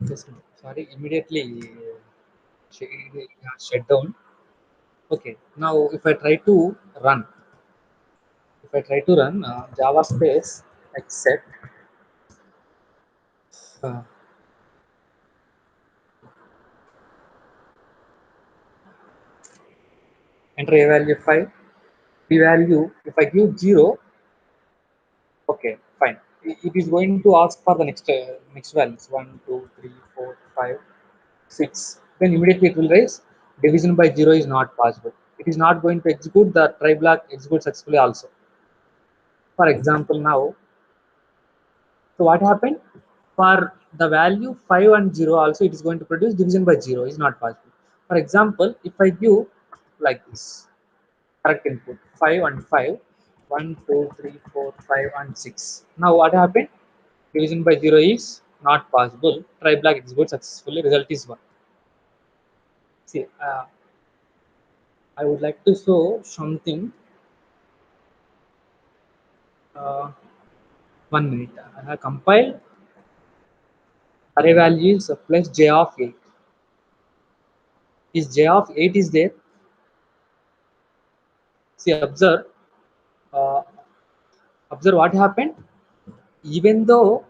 Just sorry, immediately shut down. Okay, now run, if I try to run Java space except uh, enter a value 5, b value, if I give 0, okay, fine. It is going to ask for the next values 1, 2, 3, 4, 5, 6. Then immediately it will raise division by 0 is not possible. It is not going to execute the try block execute successfully also. For example, now, so what happened? For the value 5 and 0 also it is going to produce division by 0 is not possible. For example, if I give like this, correct input 5 and 5, 1, 2, 3, 4, 5 and 6. Now what happened? Division by 0 is not possible. Try block execute successfully. Result is 1. See, I would like to show something. Uh, 1 minute. I have compiled array values plus j of 8. Is j of 8 is there? See, uh, observe what happened. Even though,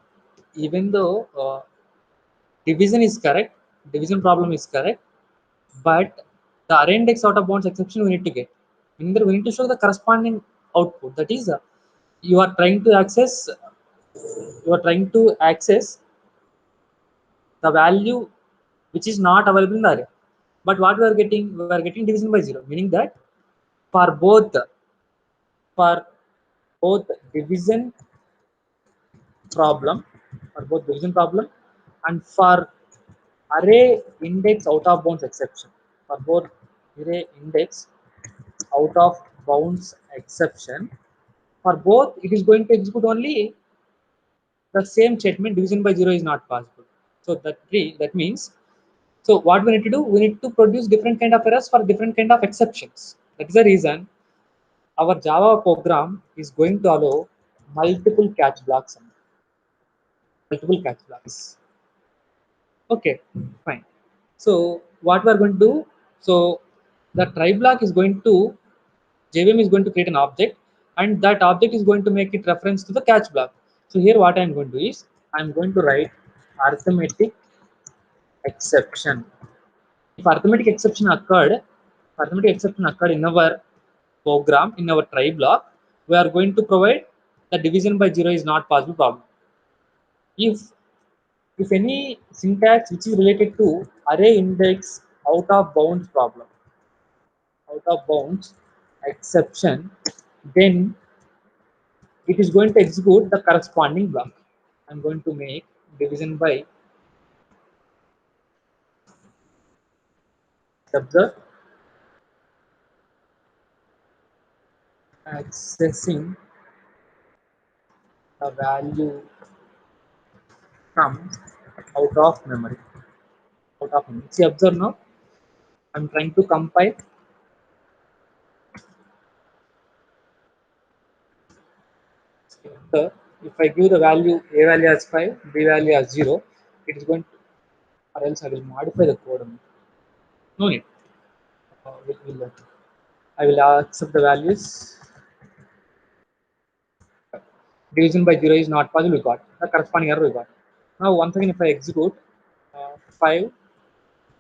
even though division is correct, division problem is correct, but the array index out of bounds exception we need to get. Meaning we need to show the corresponding output. That is, you are trying to access, you are trying to access the value which is not available in the array. But what we are getting division by 0, meaning that for both for both division problem, and for array index out of bounds exception, for both array index out of bounds exception, for both it is going to execute only the same statement, division by 0 is not possible. So that means, so what we need to do, we need to produce different kind of errors for different kind of exceptions. That is the reason our Java program is going to allow multiple catch blocks. Multiple catch blocks. Okay, fine. So what we are going to do, so the try block is going to, JVM is going to create an object, and that object is going to make it reference to the catch block. So here what I am going to do is, I am going to write arithmetic exception. If arithmetic exception occurred in our program, in our try block, we are going to provide the division by 0 is not possible problem. If any syntax which is related to array index out of bounds problem, out of bounds exception, then it is going to execute the corresponding block. I'm going to make division by, observe, accessing the value from out of memory. Out of memory. See, observe now. I'm trying to compile. So if I give the value a value as 5, b value as 0, it is going to, or else I will modify the code. No need. I will accept the values. Division by 0 is not possible. We got the corresponding error. We got. Now once again, if I execute 5,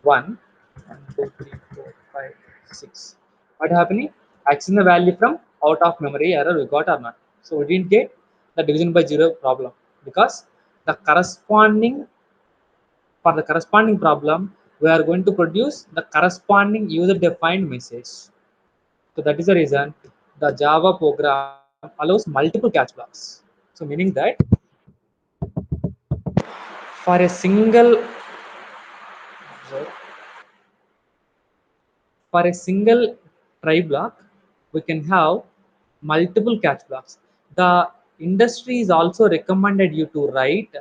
1, 1, 2, 3, 4, 5, 6. What happening? Accessing the value from out of memory error we got or not. So we didn't get the division by 0 problem, because the corresponding, for the corresponding problem we are going to produce the corresponding user defined message. So that is the reason the Java program allows multiple catch blocks. So meaning that for a single, for a single try block, we can have multiple catch blocks. The industry is also recommended you to write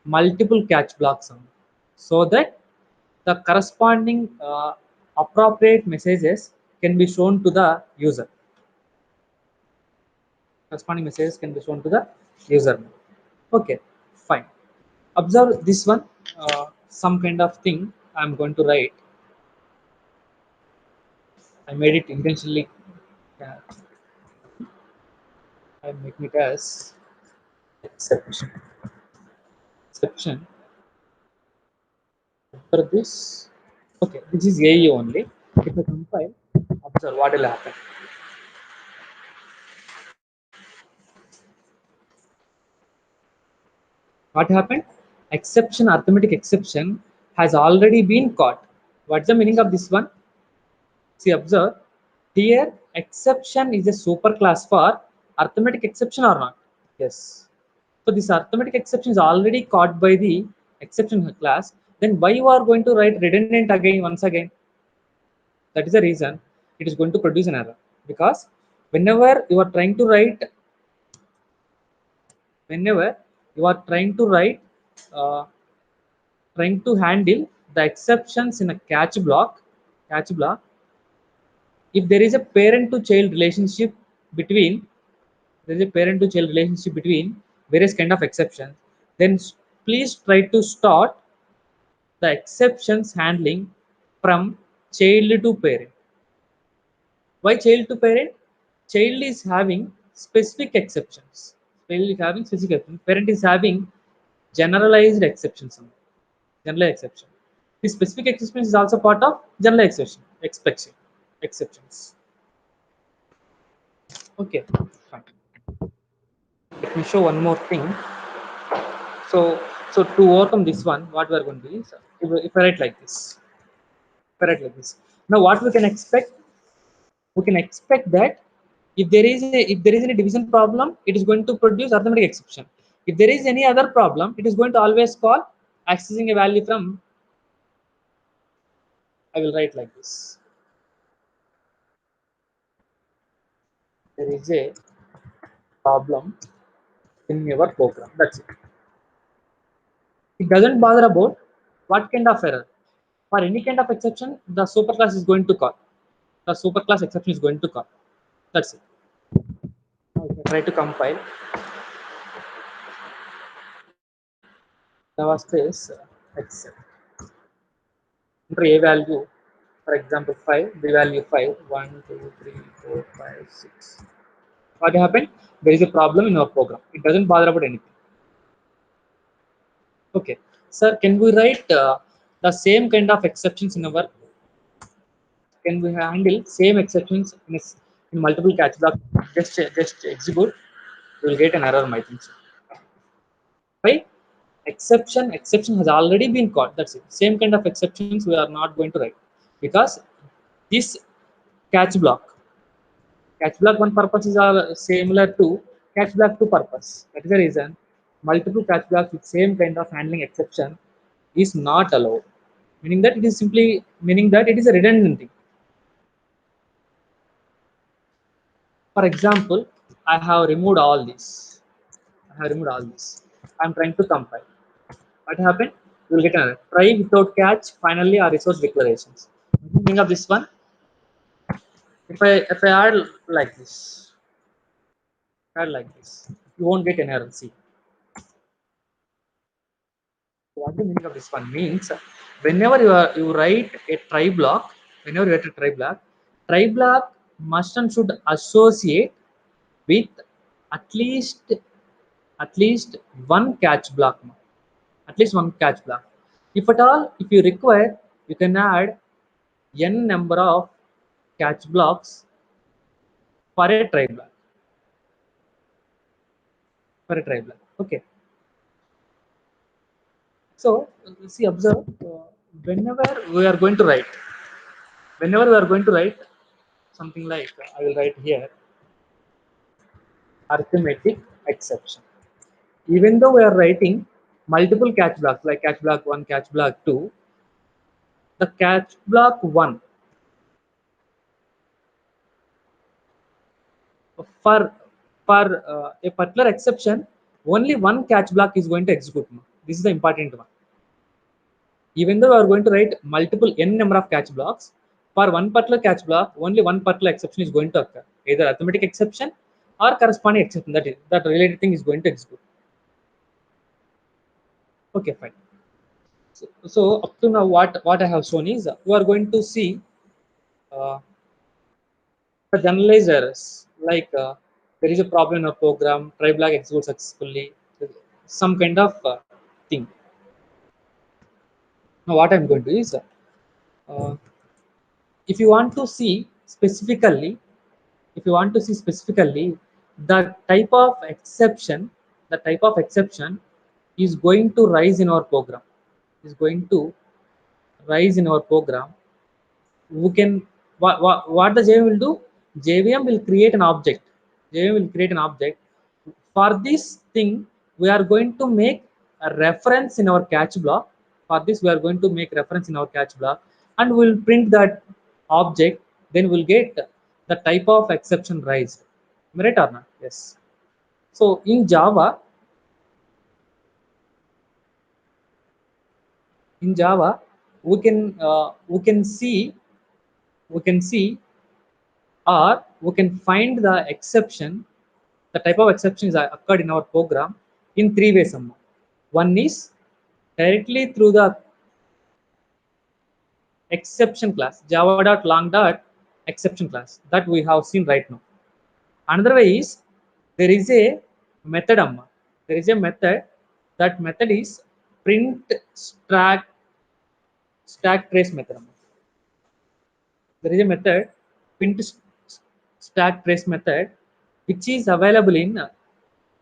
multiple catch blocks on, so that the corresponding appropriate messages can be shown to the user. Corresponding messages can be shown to the user. Okay, fine. Observe this one. some kind of thing I'm going to write. I made it intentionally. uh, I'm making it as exception. Exception for this. Okay, this is AE only. If I compile, observe what will happen. What happened? Exception, arithmetic exception has already been caught. What's the meaning of this one? See, observe. Here, exception is a superclass for arithmetic exception or not? Yes. So this arithmetic exception is already caught by the exception class. Then why you are going to write redundant again once again? That is the reason it is going to produce an error. Because whenever you are trying to write, whenever you are uh, trying to handle the exceptions in a catch block, if there is a parent to child relationship between there is a parent to child relationship between various kind of exceptions, then please try to start the exceptions handling from child to parent. Why child to parent? Child is having specific exceptions. Child is having specific exceptions. Parent is having generalized exceptions. General exception. The specific exception is also part of general exception. Exceptions. Okay, fine. Let me show one more thing. So, so to overcome this one, what we are going to do is, if I write like this, Now, what we can expect? We can expect that if there is any division problem, it is going to produce arithmetic exception. If there is any other problem, it is going to always call accessing a value from. I will write like this. There is a problem in your program. That's it. It doesn't bother about what kind of error. For any kind of exception, the superclass is going to call. The superclass exception is going to call. That's it. Now, if I try to compile, there was this except enter a value, for example 5, b value 5, 1, 2, 3, 4, 5, 6. What happened? There is a problem in our program. It doesn't bother about anything. Okay, sir, can we write the same kind of exceptions in our? Can we handle same exceptions in multiple catch block? Just execute. You will get an error, I think so. Why? Exception has already been caught. That's it. Same kind of exceptions we are not going to write because this catch block catch block one purposes are similar to catch block two purpose. That is the reason multiple catch blocks with same kind of handling exception is not allowed. Meaning that it is a redundancy. For example, I have removed all this. I'm trying to compile. What happened? You will get another try without catch. Finally, our resource declarations. Think of this one. If I add like this, you won't get an error. See, what the meaning of this one means? Whenever you write a try block, try block must and should associate with at least at least one catch block. At least one catch block. If at all, if you require, you can add n number of catch blocks for a try block. Okay. So see, observe. Whenever we are going to write, whenever we are going to write something like I will write here arithmetic exception. Even though we are writing multiple catch blocks like catch block 1, catch block 2, the catch block 1 for a particular exception, only one catch block is going to execute. This is the important one. Even though we are going to write multiple n number of catch blocks, for one particular catch block, only one particular exception is going to occur. Either arithmetic exception or corresponding exception that related thing is going to execute. Okay, fine. So up to now, what I have shown is we are going to see uh, the generalized errors, like there is a problem in a program, try block executes successfully, some kind of thing. Now what I'm going to do is uh, if you want to see specifically, if you want to see specifically the type of exception, the type of exception is going to rise in our program, is going to rise in our program. We can, what the JVM will do, JVM will create an object, JVM will create an object. For this thing we are going to make a reference in our catch block. For this we are going to make reference in our catch block, and we'll print that object. Then we'll get the type of exception raised. Am I right or not? Yes. So in Java we can see, we can see or we can find the exception, the type of exceptions that occurred in our program in three ways. One is directly through the exception class, java.long.exception class that we have seen right now. Another way is there is a method. There is a method. That method is print stack trace method. There is a method print stack trace method which is available in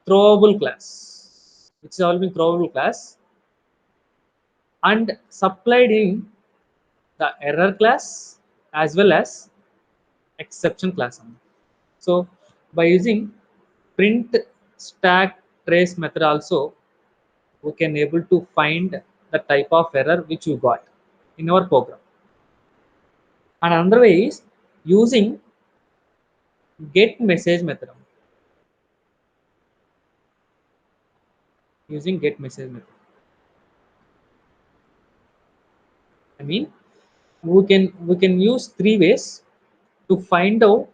throwable class, which is available in throwable class and supplied in the error class as well as exception class. So by using print stack trace method also we can able to find the type of error which we got in our program. And another way is using get message method. Using get message method. I mean we can use three ways to find out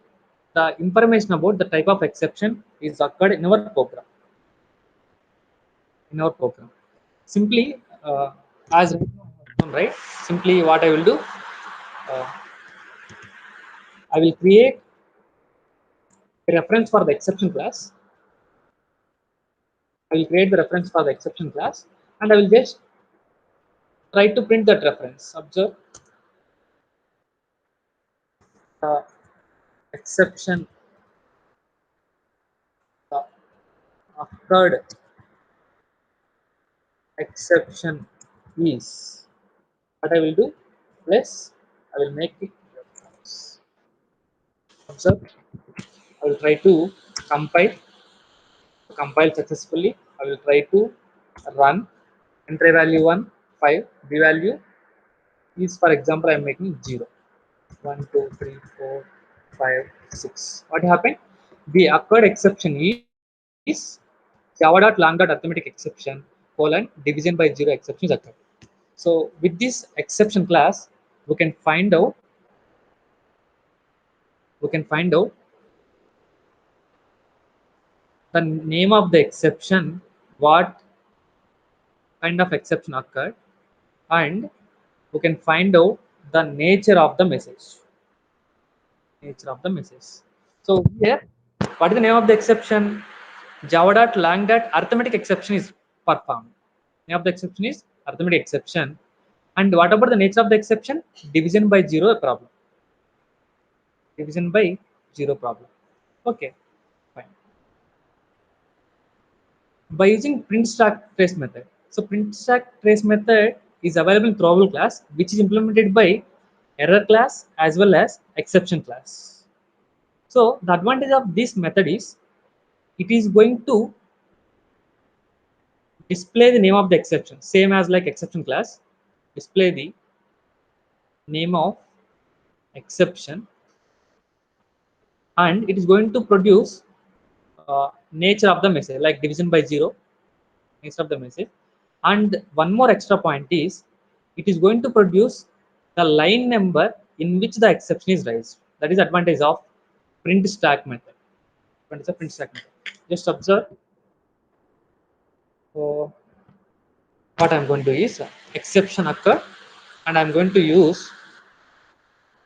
the information about the type of exception is occurred in our program. In our program, simply as right, simply what I will do, uh, I will create a reference for the exception class. I will create the reference for the exception class, and I will just try to print that reference. Observe the exception uh, occurred exception is, what I will do, plus I will make it reference. Observe, I will try to compile, successfully. I will try to run. Entry value 1, 5. B value is, for example, I am making 0. 1, 2, 3, 4, 5, 6. What happened? The occurred exception is java.lang.arithmetic exception division by 0 exception is occurred. So with this exception class, we can find out the name of the exception, what kind of exception occurred, and we can find out the nature of the message. Nature of the message. So here, what is the name of the exception? Java.lang.arithmetic exception is performed. Name of the exception is arithmetic exception. And what about the nature of the exception? Division by 0 problem. Division by 0 problem. Okay, fine. By using print stack trace method. So print stack trace method is available in throwable class, which is implemented by error class as well as exception class. So the advantage of this method is it is going to display the name of the exception, same as like exception class. Display the name of exception, and it is going to produce nature of the message like division by 0, nature of the message. And one more extra point is it is going to produce the line number in which the exception is raised. That is advantage of print stack method. Advantage of print stack method. Just observe. So what I'm going to do is exception occur, and I'm going to use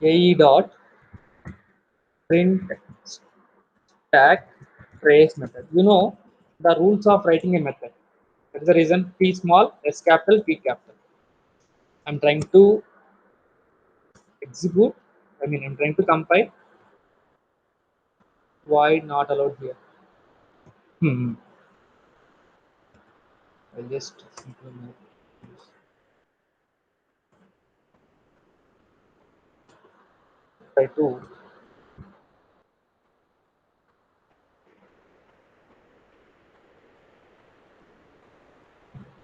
ae dot print stack trace method. You know the rules of writing a method. That is the reason P small, S capital, P capital. I'm trying to execute. I'm trying to compile. Why not allowed here? Hmm. I'll just simply try to.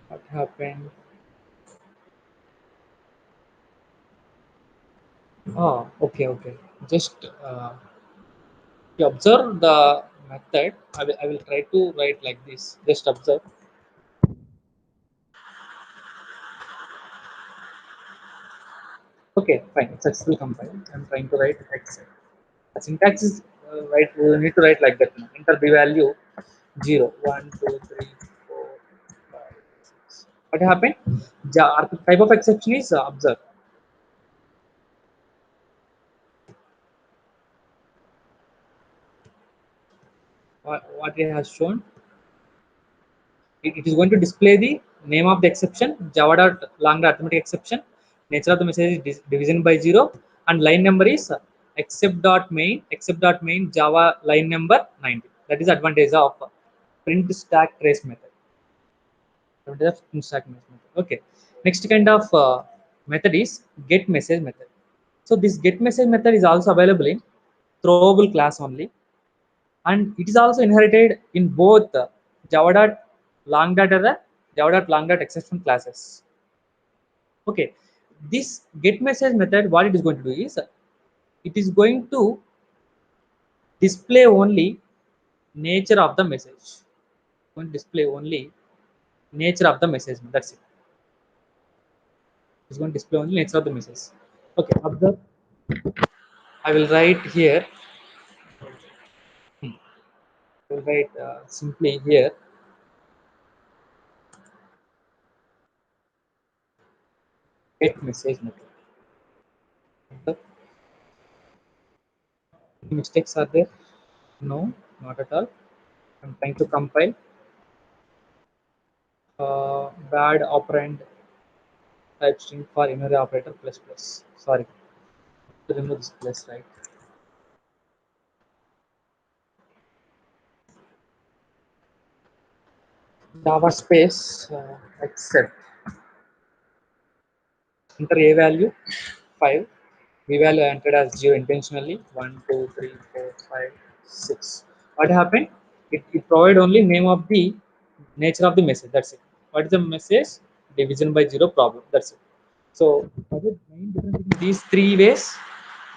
What happened? Oh, okay. Just you observe the method. I will try to write like this. Just observe. Okay, fine. Successful compile. I'm trying to write Excel. The syntax is right. We need to write like that. Enter b value 0, 1, 2, 3, 4, 5, 6. What happened? Type of exception is observe. What it has shown. It is going to display the name of the exception, Java dot long dot arithmetic exception. Nature of the message is division by 0, and line number is except dot main Java line number 90. That is the advantage of print stack trace method. Advantage of print stack trace method. Okay. Next kind of method is get message method. So this get message method is also available in throwable class only, and it is also inherited in both Java dot long dot array, Java dot long dot exception classes. Okay, this get message method, what it is going to do is it is going to display only nature of the message. Going to display only nature of the message. That's it. It's going to display only nature of the message. Okay, observe. I will write here. I will write simply here get message method. Any mistakes are there? No, not at all. I'm trying to compile. Bad operand type string for in-array operator plus plus. Sorry, to remove this plus, right? Java space except enter a value 5, b value entered as 0 intentionally 1, 2, 3, 4, 5, 6. What happened? It provide only name of the nature of the message. That's it. What is the message? Division by 0 problem. That's it. So what is the main difference between these three ways?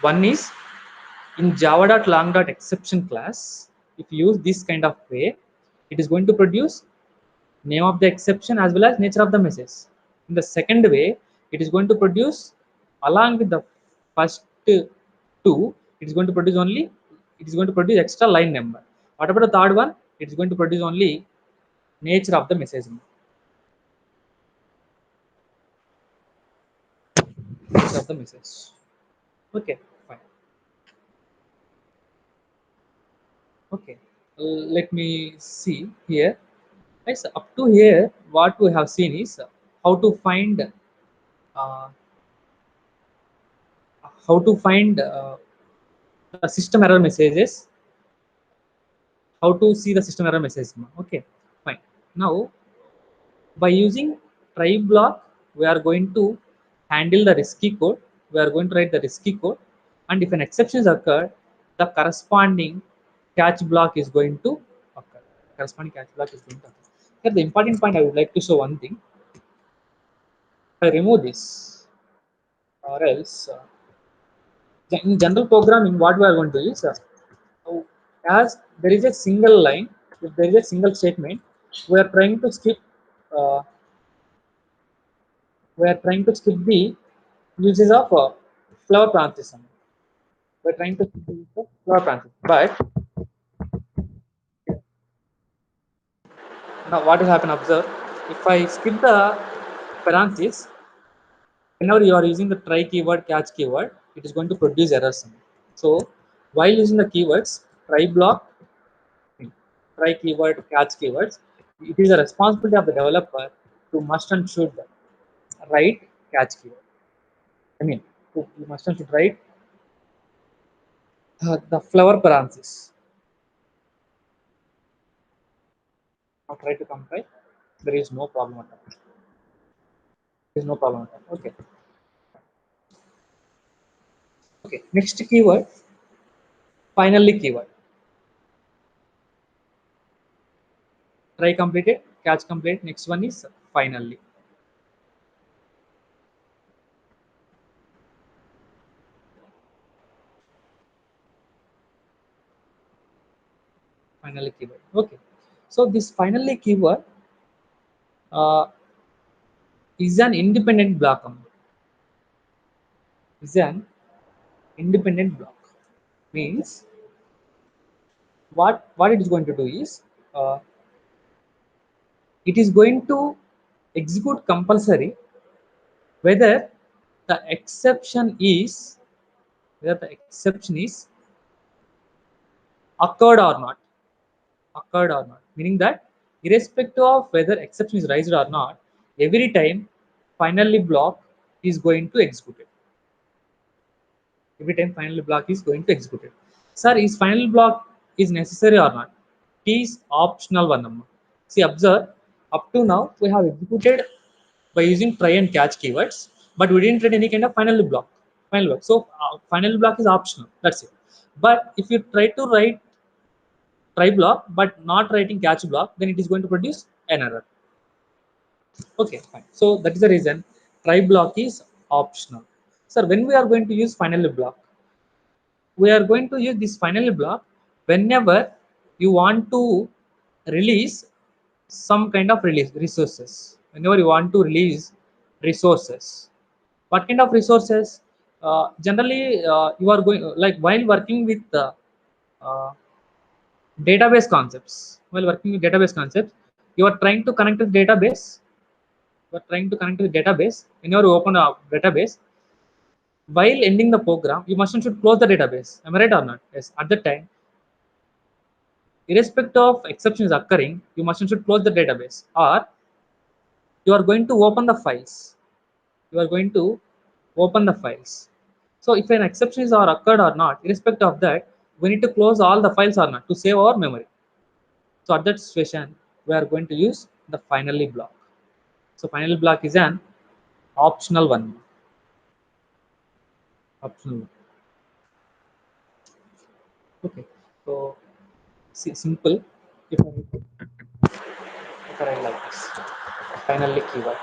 One is in java.long.exception class, if you use this kind of way, it is going to produce name of the exception as well as nature of the message. In the second way, it is going to produce along with the first two, it is going to produce only, it is going to produce extra line number. What about the third one? It is going to produce only nature of the message. Nature of the message. Okay, fine. Okay, let me see here. Yes, up to here, what we have seen is how to find uh, the system error messages, how to see the system error message. Okay, fine. Now by using try block, we are going to handle the risky code. We are going to write the risky code, and if an exception is occurred, the corresponding catch block is going to occur. Corresponding catch block is going to occur. Here the important point, I would like to show one thing. If I remove this, or else in general programming, what we are going to do is so as there is a single line, if there is a single statement, we are trying to skip uh, the uses of flower transition. We're trying to skip the use of flower transition. But now what will happen? Observe. If I skip the parenthesis, whenever you are using the try keyword, catch keyword, it is going to produce errors. So while using the keywords, try block, try keyword, catch keywords, it is a responsibility of the developer to must and should write catch keyword. I mean, you must and should write the flower parenthesis. Now try to compile. There is no problem at all. There is no problem at all. Okay. Okay. Next keyword, finally keyword. Try completed, catch complete. Next one is finally. Finally keyword. Okay. So this finally keyword uh, is an independent block. Is an independent block. Means what it is going to do is uh, it is going to execute compulsory whether the exception is whether the exception is occurred or not. Occurred or not, meaning that irrespective of whether exception is raised or not, every time finally block is going to execute it. Every time finally block is going to execute it. Sir, is final block is necessary or not? It is optional one. See, observe, up to now we have executed by using try and catch keywords, but we didn't write any kind of final block. Final block. So final block is optional. That's it. But if you try to write try block but not writing catch block, then it is going to produce an error. Okay, fine. So that is the reason try block is optional. Sir, when we are going to use finally block, we are going to use this finally block whenever you want to release some kind of release resources. Whenever you want to release resources, what kind of resources? Generally, you are going like while working with uh, database concepts. While working with database concepts, you are trying to connect to the database. You are trying to connect to the database. Whenever you open a database, while ending the program, you must and should close the database. Am I right or not? Yes. At that time, irrespective of exceptions occurring, you must and should close the database, or you are going to open the files. You are going to open the files. So if an exception is or occurred or not, irrespective of that, we need to close all the files or not to save our memory. So at that situation, we are going to use the finally block. So finally block is an optional one. Optional one. Okay. So see, simple. If I write like this, finally keyword.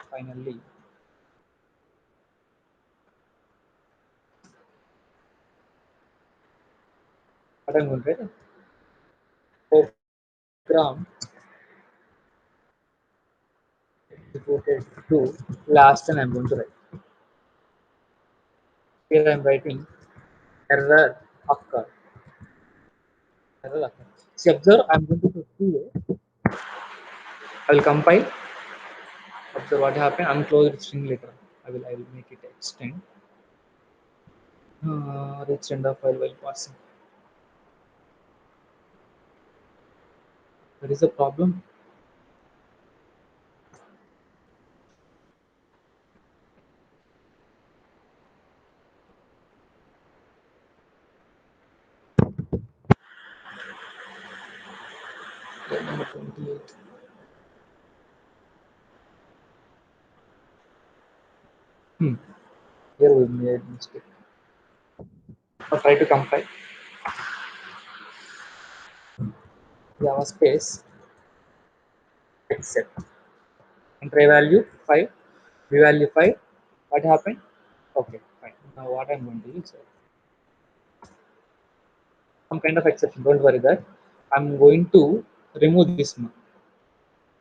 Finally. What I'm going to write? Program executed to last, and I'm going to write. Here I'm writing error occur. Error occur. See, observe, I'm going to put 2A. I will compile. Observe what happened. Unclosed string later. I will make it extend. Extend the file while passing. There is a problem. Number 28. Here we made mistake. I'll try to compile. Java space except enter value 5, v value 5. What happened? Okay, fine. Now what I'm going to use some kind of exception. Don't worry that I'm going to remove this one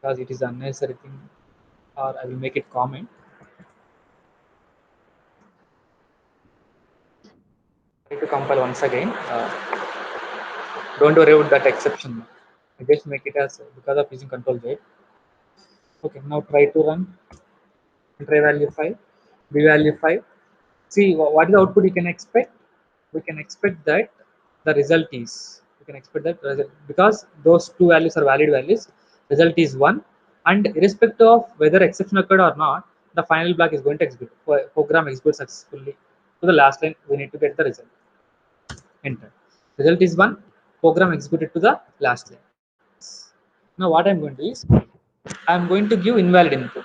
because it is unnecessary thing, or I will make it comment. Try to compile once again. Don't worry about that exception. I just make it as because of using control Z. Okay, now try to run. Try value 5, b value 5. See what is the output you can expect. We can expect that the result is, we can expect that result, because those two values are valid values, result is 1, and irrespective of whether exception occurred or not, the final block is going to execute. Program executes successfully to the last line. We need to get the result. Enter. Result is 1. Program executed to the last line. Now what I'm going to do is, I'm going to give invalid input.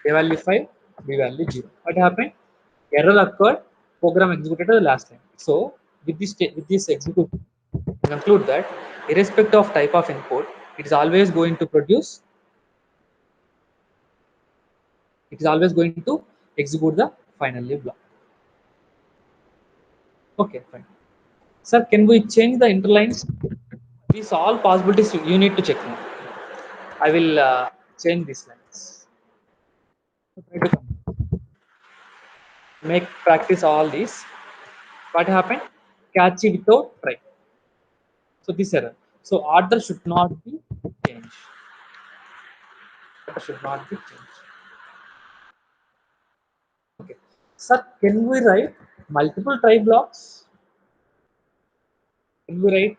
A value 5, B value 0. What happened? Error occurred, program executed to the last line. So with this execution, conclude that irrespective of type of input, it is always going to produce, it is always going to execute the finally block. Okay, fine. Sir, can we change the interlines? These all possibilities you need to check now. I will change these lines. Try to make practice all these. What happened? Catch it without try. So this error. So order should not be changed. Order should not be changed. Okay. Sir, can we write multiple try blocks? Can we write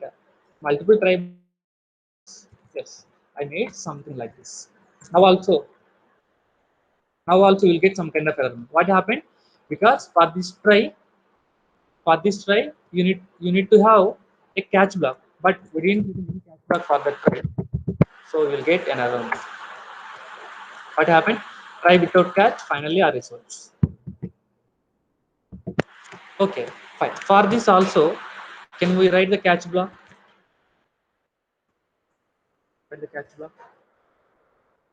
multiple try blocks? Yes. I made something like this. Now also, now also you'll get some kind of error. What happened? Because for this try, you need to have a catch block, but we didn't use any catch block for that try. So we'll get an error. What happened? Try without catch, finally our results. Okay, fine. For this also, can we write the catch block? Write the catch block.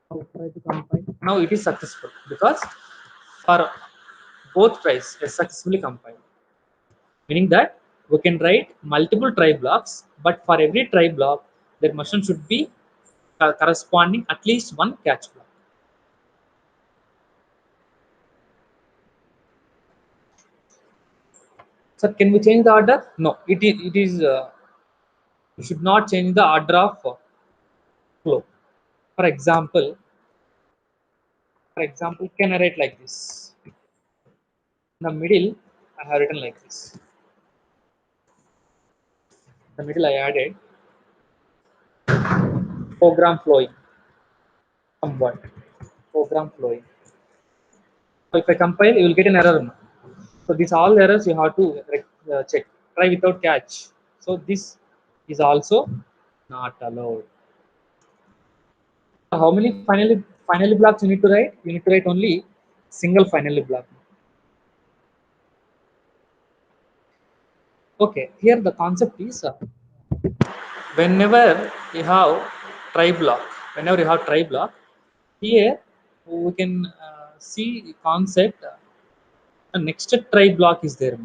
Now try to compile. Now it is successful because for both tries is successfully compiled. Meaning that we can write multiple try blocks, but for every try block, their machine should be corresponding at least one catch block. So can we change the order? No, it is you should not change the order of flow. For example, can I write like this? In the middle, I have written like this. In the middle, I added program flowing. Somewhat program flowing. So if I compile, you will get an error. So these all errors you have to check. Try without catch. So this is also not allowed. How many finally blocks you need to write? You need to write only single finally block. Okay, here the concept is whenever you have try block, whenever you have try block, here we can see concept. The next try block is there.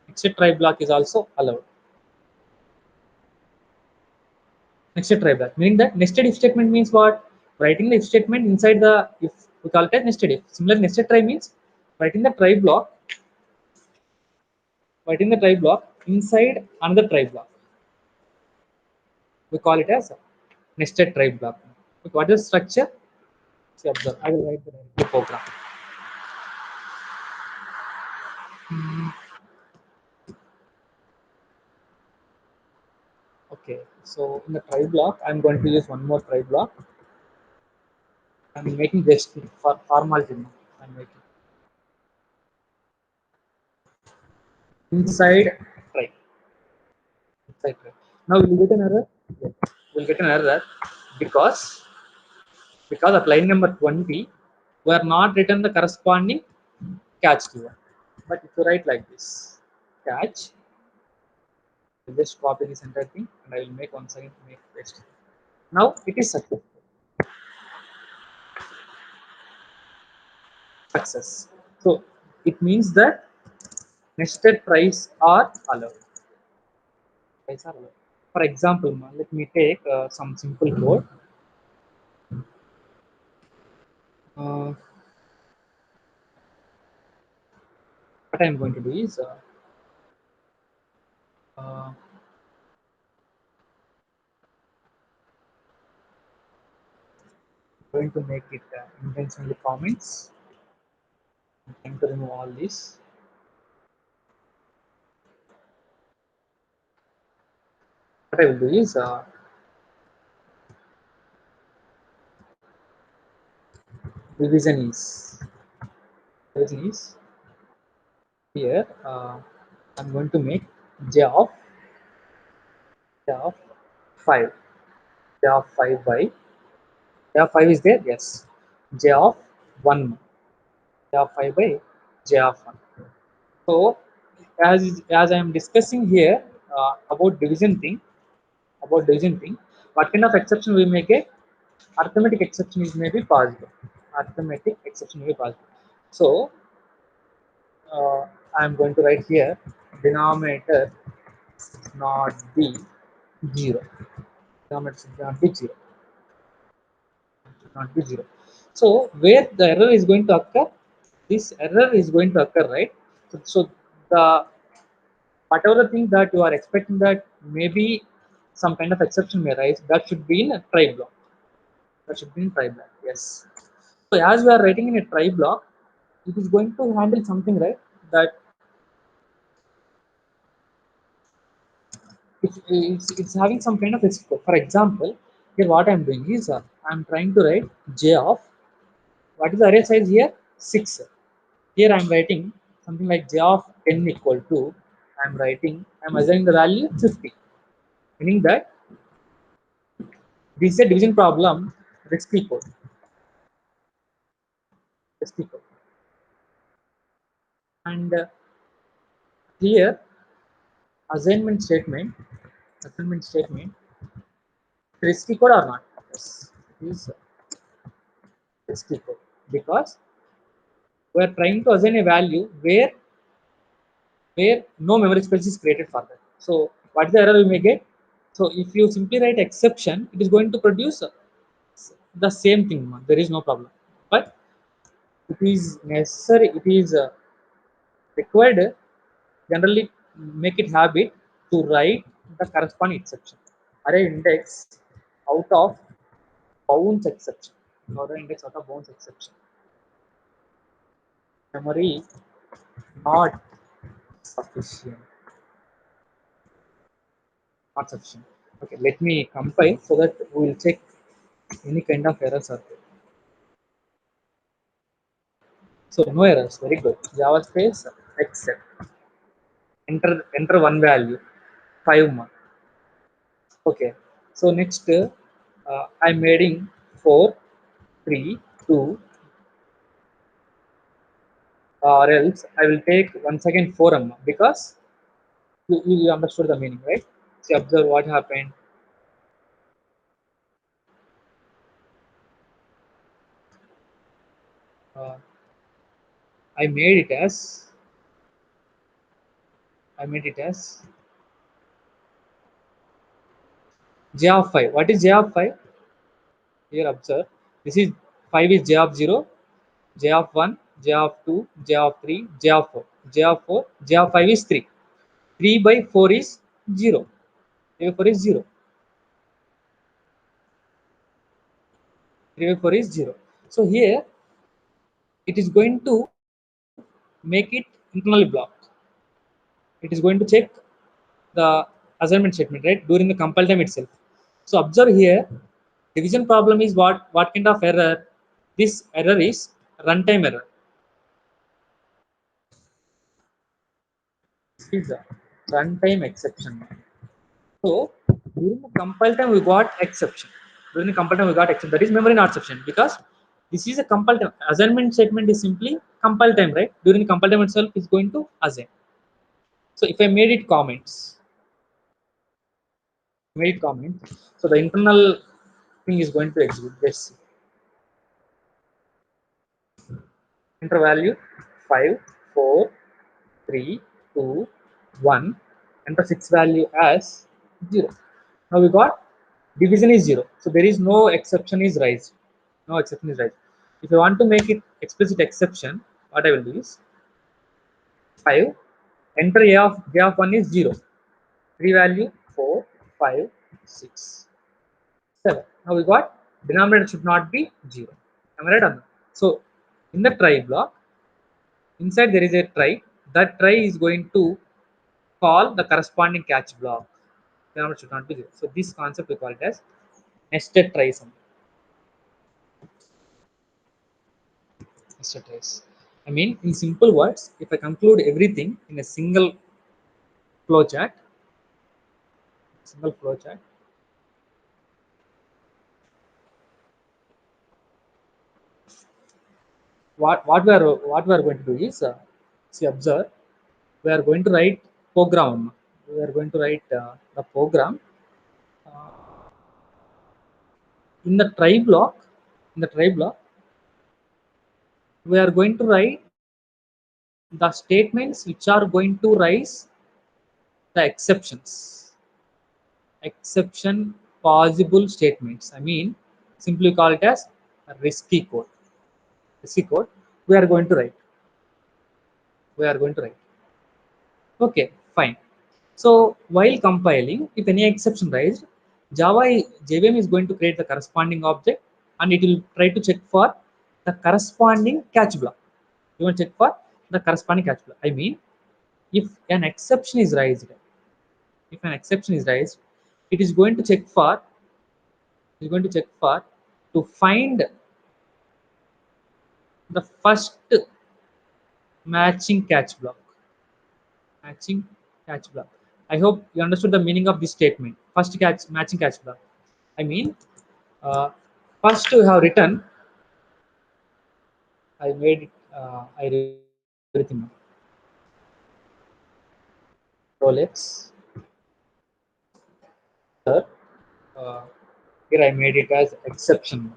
Next try block is also allowed. Nested try block, meaning that nested if statement means what? Writing the if statement inside the if, we call it as nested if. Similar, nested try means writing the try block, inside another try block. We call it as nested try block. Okay, what is the structure? See, observe. I will write the program. Okay, so in the try block, I'm going to use one more try block. I'm making just for formality. I'm making inside try. Inside try. Now we'll get an error. Yes. We'll get an error because at line number 20, we are not written the corresponding catch keyword. But if you write like this, catch, I'll just copy this entire thing and I will make once again make paste. Now it is successful. Success. So it means that nested tries are allowed. Tries are allowed. For example, let me take some simple code. Uh, what I'm going to do is uh, going to make it intentionally comments. I'm going to remove all this. What I will do is division is division is here. I'm going to make j of 5. J of 5 by j of 5 is there? Yes. J of 1. J of 5 by j of 1. So as I am discussing here about division thing, what kind of exception we may get? Arithmetic exception is maybe possible. Arithmetic exception may be possible. So I am going to write here denominator not be 0. Denominator should not be 0. Should not be 0. So where the error is going to occur? This error is going to occur, right? So the whatever the thing that you are expecting that maybe some kind of exception may arise, that should be in a try block. That should be in try block. Yes. So as we are writing in a try block, it is going to handle something, right? That it's having some kind of reciprocal. For example, here what I'm doing is I'm trying to write j of what is the array size here? 6. Here I'm writing something like j of 10 equal to I'm assigning the value 50, meaning that this is a division problem risky code. Risky code. And here assignment statement assignment statement risky code or not? Yes, it is risky code because we are trying to assign a value where no memory space is created for that. So what is the error we may get? So if you simply write exception, it is going to produce the same thing. There is no problem. But it is necessary. It is required. Generally, make it habit to write the corresponding exception. Array index out of bounds exception. Array index out of bounds exception. Memory not sufficient. Not sufficient. Okay, let me compile so that we will check any kind of errors are there. So no errors, very good. Java space except enter one value, 5 month. Okay. So next I'm adding 4, 3, 2, or else I will take once again 4 because you understood the meaning, right? See, observe what happened. Uh, I made it as I made it as j of 5. What is j of 5? Here observe. This is 5 is j of 0, j of 1, j of 2, j of 3, j of 4. J of 4, j of 5 is 3. 3 by 4 is 0. 3 by 4 is 0. 3 by 4 is 0. So here it is going to make it internally blocked. It is going to check the assignment statement, right, during the compile time itself. So observe here, division problem is what kind of error? This error is runtime error. This is a runtime exception. So during the compile time we got exception. During the compile time we got exception. That is memory not sufficient because this is a compile time. Assignment statement is simply compile time, right? During the compile time itself is going to assign. So if I made comment, so the internal thing is going to execute. Let's see. Enter value 5, 4, 3, 2, 1. Enter 6 value as 0. Now we got division is 0. So there is no exception is raised. No exception is raised. If you want to make it explicit exception, what I will do is 5. Enter j of 1 is 0. 3 value 4, 5, 6, 7. Now we got denominator should not be 0. Am I right on that? So in the try block, inside there is a try. That try is going to call the corresponding catch block. Denominator should not be 0. So this concept we call it as nested try sum. Nested tries. I mean, in simple words, if I conclude everything in a single flow chart, what we are going to do is, see, observe, we are going to write program. We are going to write the program uh, in the try block. In the try block, we are going to write the statements which are going to raise the exception possible statements. I mean, simply call it as a risky code. Risky code. We are going to write. We are going to write. Okay, fine. So while compiling, if any exception raised, JVM is going to create the corresponding object and it will try to check for the corresponding catch block. You want to check for the corresponding catch block. I mean, if an exception is raised, if an exception is raised, it is going to check for is going to check for to find the first matching catch block. Matching catch block. I hope you understood the meaning of this statement. First catch matching catch block. I mean, uh, first we have written. I made it. I read everything. Rolex. Here, uh, here I made it as exception.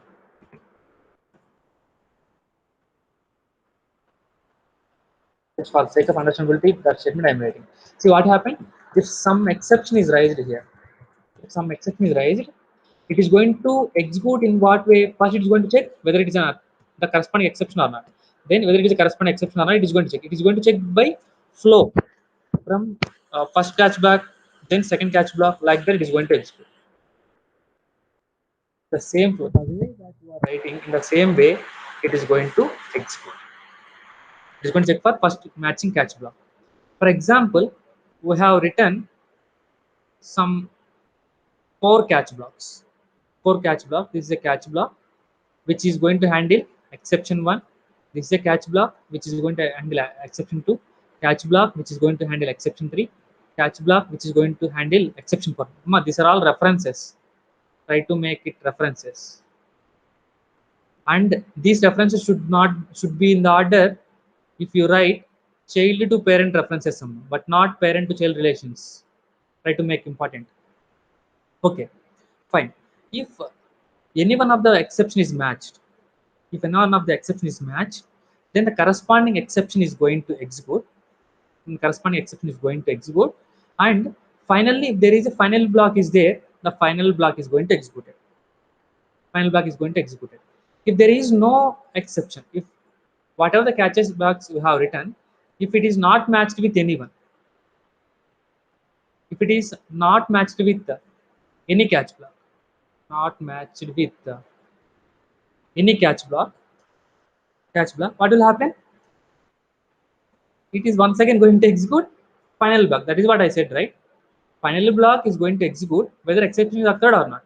Just for sake of understandability, that statement I'm writing. See what happened? If some exception is raised here, if some exception is raised, it is going to execute in what way? First, it is going to check whether it is the corresponding exception or not. Then, whether it is a corresponding exception or not, it is going to check. It is going to check by flow from first catch block, then second catch block, like that. It is going to execute the same flow. The way that you are writing in the same way, it is going to execute. It is going to check for first matching catch block. For example, we have written some four catch blocks. Four catch block. This is a catch block which is going to handle exception 1. This is a catch block which is going to handle exception 2. Catch block which is going to handle exception 3. Catch block which is going to handle exception 4. These are all references. Try to make it references. And these references should be in the order. If you write child to parent references, but not parent to child relations, try to make important. Okay, fine. If any one of the exception is matched, if any one of the exception is matched, then the corresponding exception is going to execute. And corresponding exception is going to execute. And finally, if there is a final block is there, the final block is going to execute it. Final block is going to execute it. If there is no exception, if whatever the catches blocks you have written, if it is not matched with anyone, if it is not matched with any catch block, not matched with any catch block, what will happen? It is once again going to execute final block. That is what I said, right? Final block is going to execute whether exception is occurred or not.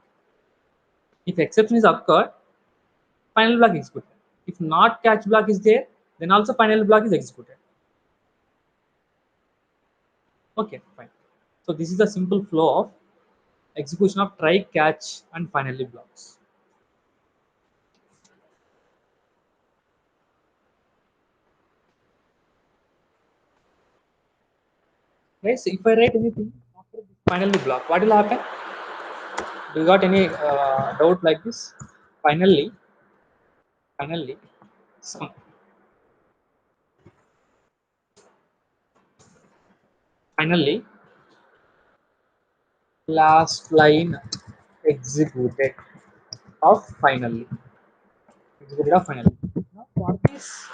If exception is occurred, final block is executed. If not catch block is there, then also final block is executed. Okay, fine. So this is the simple flow of execution of try, catch, and finally blocks. Guys, if I write anything after this finally block, what will happen? Do you got any doubt like this? Finally, finally, some finally, last line executed of finally, executed of finally. Now, for this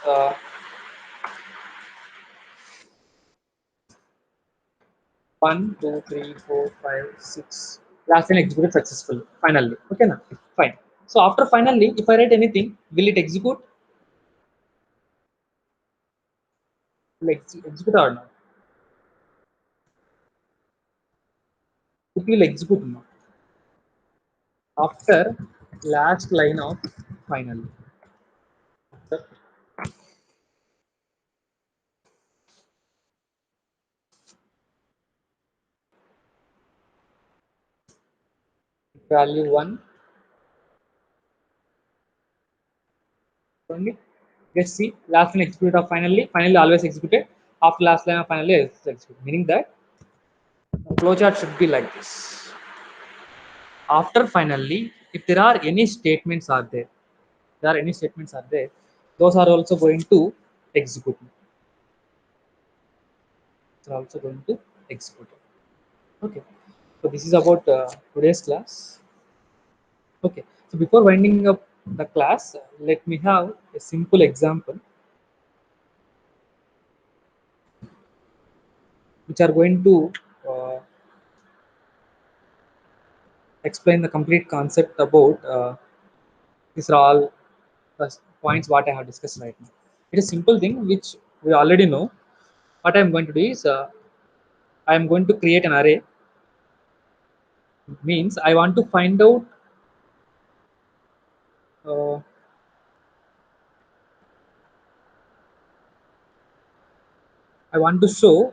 1, 2, 3, 4, 5, 6, last line executed successfully. Finally, okay, now fine. So after finally, if I write anything, will it execute? Will execute or not? It will execute now. After last line of finally. So value 1 only. Let's see last line execute of finally. Finally always executed. After last line of finally is executed. Meaning that the flowchart should be like this. After finally, if there are any statements are there are any statements are there, those are also going to execute. Are also going to execute. Okay. So this is about today's class. Okay. So before winding up the class, let me have a simple example which are going to uh, explain the complete concept about these are all the points what I have discussed right now. It is a simple thing which we already know. What I am going to do is I am going to create an array. Means I want to find out uh, I want to show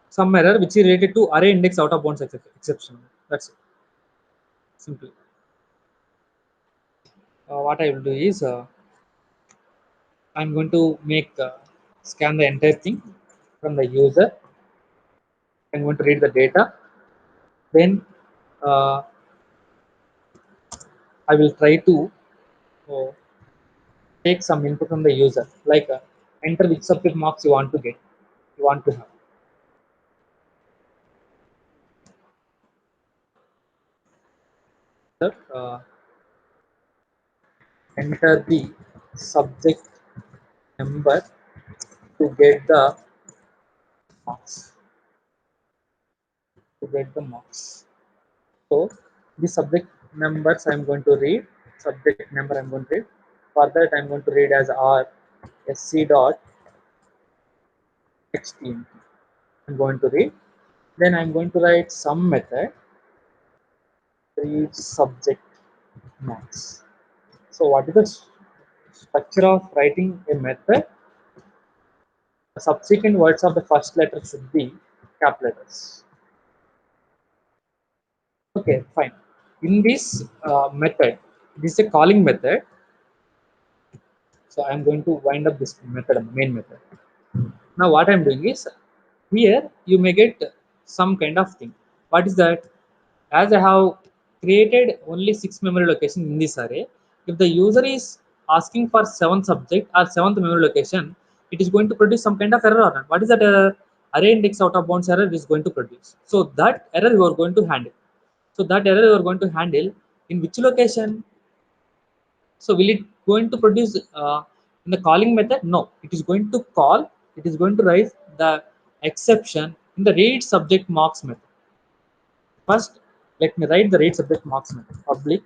some error which is related to array index out of bounds exception. That's it. Simple. What I will do is I'm going to make scan the entire thing from the user. I'm going to read the data. Then uh, I will try to uh, take some input from the user, like enter which subject marks you want to get, you want to have. Uh, enter the subject number to get the marks. To get the marks. So the subject numbers I'm going to read, subject number I'm going to read. For that I'm going to read as r sc dot html. I'm going to read. Then I'm going to write some method read subject marks. So what is the structure of writing a method? The subsequent words of the first letter should be capital letters. Okay, fine. In this method, this is a calling method. So I'm going to wind up this method, main method. Now what I'm doing is here you may get some kind of thing. What is that? As I have created only 6 memory locations in this array, if the user is asking for 7th subject or 7th memory location, it is going to produce some kind of error or not. What is that error? Array index out of bounds error is going to produce. So that error you are going to handle. So that error you are going to handle in which location? So will it going to produce in the calling method? No, it is going to call. It is going to raise the exception in the read subject marks method. First, let me write the read subject marks method. Public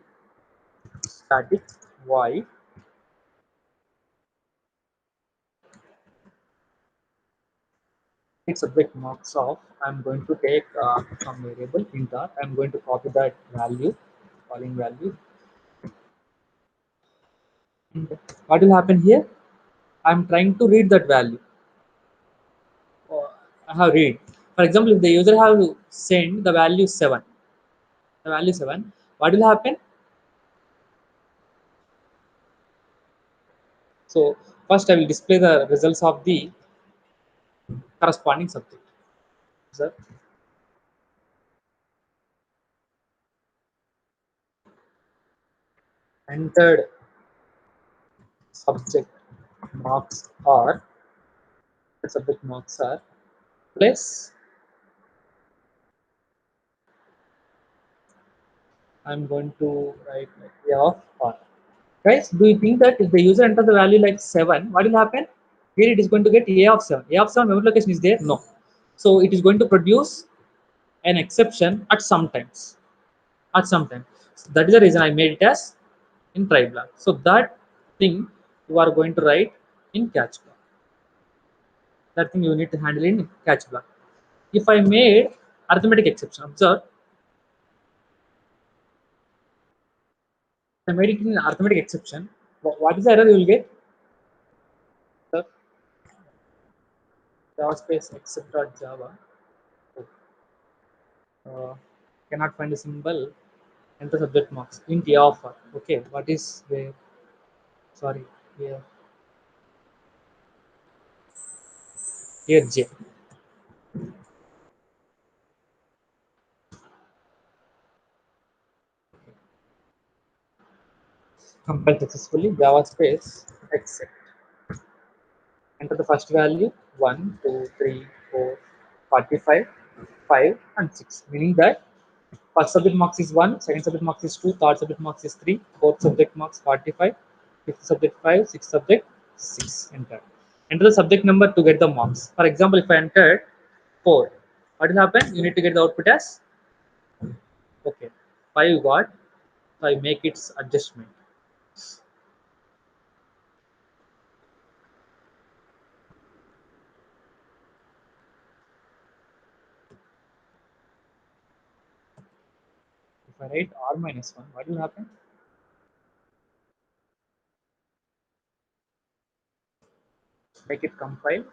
static void read subject marks of. I'm going to take some variable int r. I'm going to copy that value, calling value. And what will happen here? I'm trying to read that value. I have read. For example, if the user have sent the value 7, what will happen? So first I will display the results of the corresponding subject. Sir, entered subject marks are the subject marks are plus I'm going to write like a of r. Guys, do you think that if the user enters the value like 7, what will happen? Here it is going to get a of 7. A of 7 memory location is there? No. So it is going to produce an exception at some times. At some time. So that is the reason I made it as in try block. So that thing you are going to write in catch block. That thing you need to handle in catch block. If I made arithmetic exception, observe, if I made it in arithmetic exception, what is the error you will get? The Java space except.java cannot find a symbol, enter subject marks int a offer. Okay, what is there? Sorry, here, here j. Compile successfully, Java space except. Enter the first value 1, 2, 3, 4, 45, 5, and 6. Meaning that first subject marks is 1, second subject marks is 2, third subject marks is 3, fourth subject marks 45, fifth subject 5, sixth subject 6. Enter. Enter the subject number to get the marks. For example, if I entered 4, what will happen? You need to get the output as okay. 5 you got, so I make its adjustment. If I write r minus 1, what will happen? Make it compile.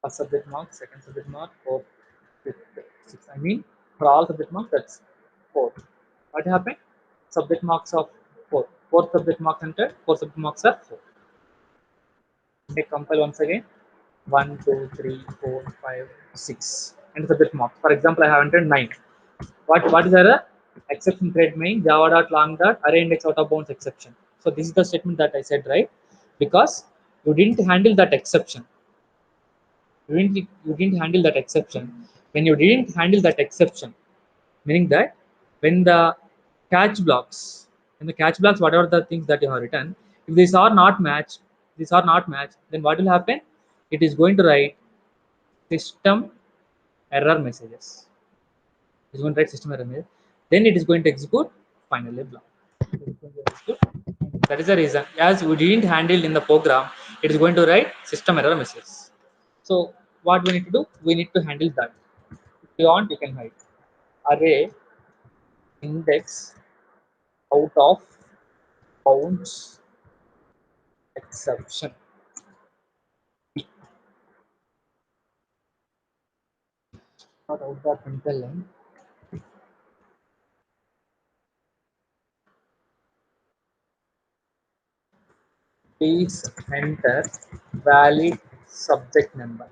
First subject mark, second subject mark, fourth, fifth, sixth. I mean, for all subject marks, that's 4. What happened? Subject marks of 4. Fourth subject marks entered, four subject marks are 4. Okay, compile once again. 1, 2, 3, 4, 5, 6. And subject marks. For example, I have entered 9. What is error? Exception thread main java.long array index out of bounds exception. So this is the statement that I said, right? Because you didn't handle that exception. You didn't handle that exception. When you didn't handle that exception, meaning that when the catch blocks, whatever the things that you have written, if these are not matched, then what will happen? It is going to write system error messages. It's going to write system error message. Then it is going to execute finally block. That is the reason. As we didn't handle in the program, it is going to write system error message. So what we need to do? We need to handle that. If you want, you can write array index out of bounds exception. Not out of println. Please enter valid subject number.